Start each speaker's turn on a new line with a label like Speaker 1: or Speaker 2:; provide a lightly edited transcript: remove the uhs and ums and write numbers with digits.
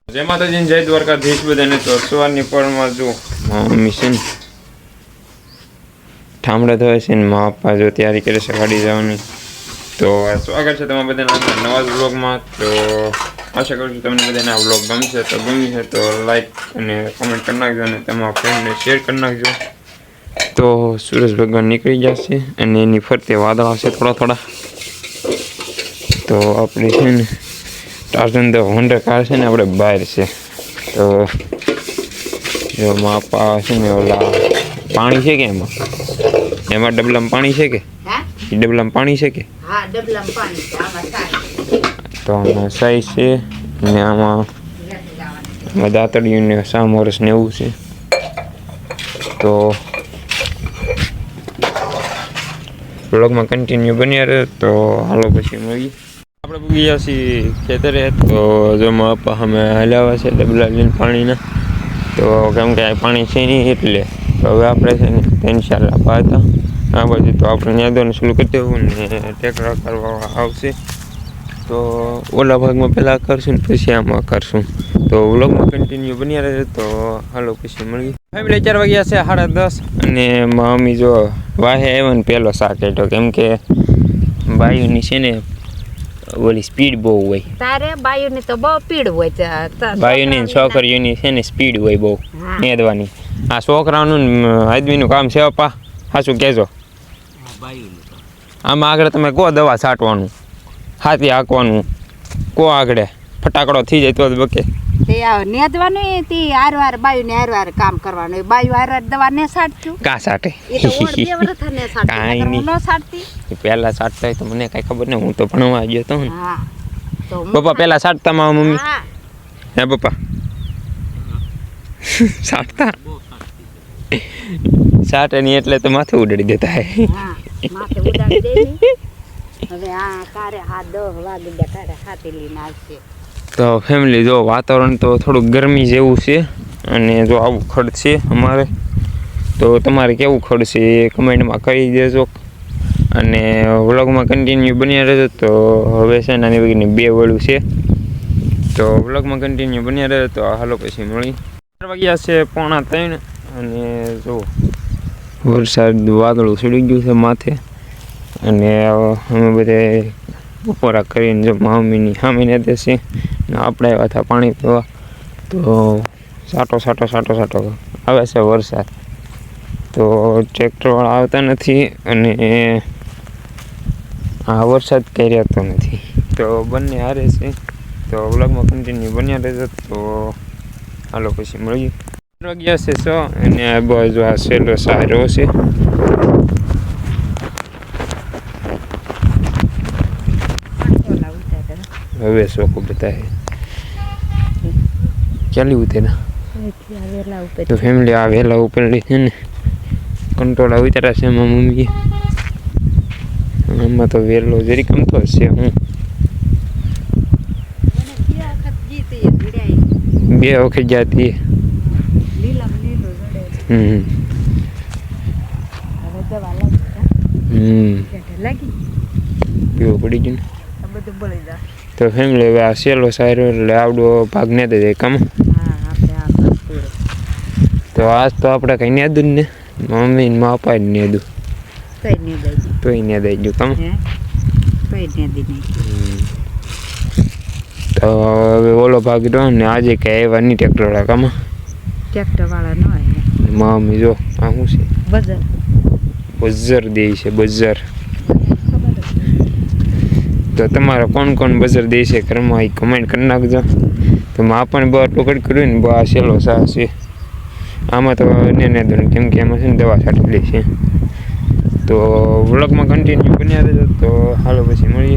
Speaker 1: જય માતાજી જય દ્વારકાધીશ બધાને। તો સવારની પરમાં જો મમ્મી છે ને ઠામડા ધોય છે ને મા પપ્પા જો તૈયારી કરે છે ગાડી જવાની। તો સ્વાગત છે તમારા બધાના નવા વ્લોગમાં। તો આશા કરું છું તમને બધાને આ વ્લોગ ગમશે। તો ગમી છે તો લાઈક અને કોમેન્ટ કરી નાખજો અને તમારા ફ્રેન્ડને શેર કરી નાખજો। તો સૂરજ ભગવાન નીકળી જશે અને એની ફરતે વાદળ આવશે થોડા થોડા। તો આપણે છે ને ટાર્ઝન ધ વન્ડર કાર છે ને આપણે બહાર છે। તો જો માપા છે ને ઓલા પાણી છે કે એમાં ડબલામાં પાણી છે કે ડબલામાં પાણી છે કે તો આમાં સાઈ છે ને આમાં દાંતડિયું ને સામ વર્ષ ને એવું છે। તો બ્લોગમાં કન્ટિન્યુ બન્યા રહે। તો હાલો પછી મળીએ। આપણે પૂગી ગયા છીએ ખેતરે। તો જો મારા પપ્પા અમે હલાવ્યા છે ડબલા લઈને પાણીના। તો કેમ કે પાણી છે નહીં એટલે તો હવે આપણે છે ને 3-4 લાભા હતા આ બાજુ। તો આપણે યાદોને શરૂ કરી દેવું ને ટ્રેક્ટર કરવા આવશે। તો ઓલા ભાગમાં પહેલાં કરશું ને પછી આમાં કરશું। તો વ્લોગમાં કન્ટિન્યુ બન્યા રહે। તો હાલો પછી મળીએ। ફેમિલી 4 વાગ્યા છે 10:30 અને મમ્મી જો વાહે આવ્યો ને પહેલો શાક કાઢ્યો કેમ કે બાયુની છે ને ઓલી સ્પીડ બહુ હોય
Speaker 2: તારે બાયુની તો બહુ સ્પીડ હોય।
Speaker 1: બાયુની છોકરીઓની છે ને સ્પીડ હોય બહુ નેદવાની। આ છોકરાઓનું આદમીનું કામ છે પપ્પા સાચું કહેજો। આમાં આગળ તમે કહો દવા છાંટવાનું હાથી હાંકવાનું કહો આગળ ફટાકડો થઈ જાય તો જ બકે
Speaker 2: તે નેદવાનું તે હારવાર બાયુને હારવાર કામ કરવાનું। બાયુ હારવાર દવા ને છાંટતું
Speaker 1: કા છાંટે
Speaker 2: એ તો ઓર બે વર્ષ ને છાંટતી ન છાંટતી
Speaker 1: પહેલા છાંટતા હોય તો મને કાંઈ ખબર નહીં હું તો ભણવા ગયો તો ને।
Speaker 2: હા તો
Speaker 1: પપ્પા પહેલા છાંટતા મારા મમ્મી
Speaker 2: હા
Speaker 1: હે પપ્પા છાંટતા છાંટે નહીં એટલે તો માથે ઉડાડી દેતા હે
Speaker 2: હા માથે ઉડાડી દેની। હવે આ કારે 10 વાગે કારે હાથી લઈને આવશે।
Speaker 1: તો ફેમિલી જો વાતાવરણ તો થોડુંક ગરમી જેવું છે અને જો આવું ખડ છે અમારે। તો તમારે કેવું ખડ છે એ કમેન્ટમાં કહી દેજો અને વ્લોગમાં કન્ટિન્યુ બન્યા રહેજો। તો હવે છે નાની વગરની 2 વળું છે। તો વ્લોગમાં કન્ટિન્યુ બન્યા રહેજો। તો હાલો પછી મળી 4 વાગ્યા છે 2:45 અને જો વરસાદ વાદળું ચડી ગયું છે માથે અને અમે બધે બપોરા કરીને જો મમ્મીની સામે દેશે ને આપણે આવ્યા હતા પાણી પીવા। તો સાટો આવે છે વરસાદ। તો ટ્રેક્ટરવાળા આવતા નથી અને આ વરસાદ કંઈ રહેતો નથી। તો બંને હારે છે। તો વ્લોગમાં કન્ટિન્યુ બન્યા રહેજો। તો હાલો પછી મળીએ। 4 વાગ્યા છે 6 અને આ બાજુ આ સેલો સારો છે। હવે શોખો બતાવે ચાલી ઉતેરા તો ફેમિલી આ વહેલા ઉપરેલી છે ને કંટ્રોલા ઉતર્યા છે એમાં મમ્મીએ। આમાં તો વહેલો જરી ગમતો હશે હું 2 વખત જાતી પીવો પડી ગયું ને। તો ફેમિલી હવે આ સેલો સારો એટલે આવડો ભાગ ને દે કામ। તો આજ તો આપણે કંઈ નેદું ને મમ્મી ને પપ્પા જ નેદું તોય ને દઈ ગયું કામ। તો હવે ઓલો ભાગ રહ્યો ને આજે કઈ આવ્યા નહીં ટ્રેક્ટરવાળા કામ।
Speaker 2: ટ્રેક્ટરવાળા ન
Speaker 1: મમ્મી જો આ શું છે બજર દે છે બજર। તો તમારે કોણ બજર દે છે ઘરમાં એ કમેન્ટ કરી નાખજો। તો માં પણ બહાર પકડ કર્યું ને બહાર સેલો સા છે આમાં તો ને દો કેમ કે એમાં છે ને દવા છાંટેલી છે। તો વ્લોગમાં કન્ટિન્યુ બન્યા રહેજો। તો હાલો પછી મળીએ।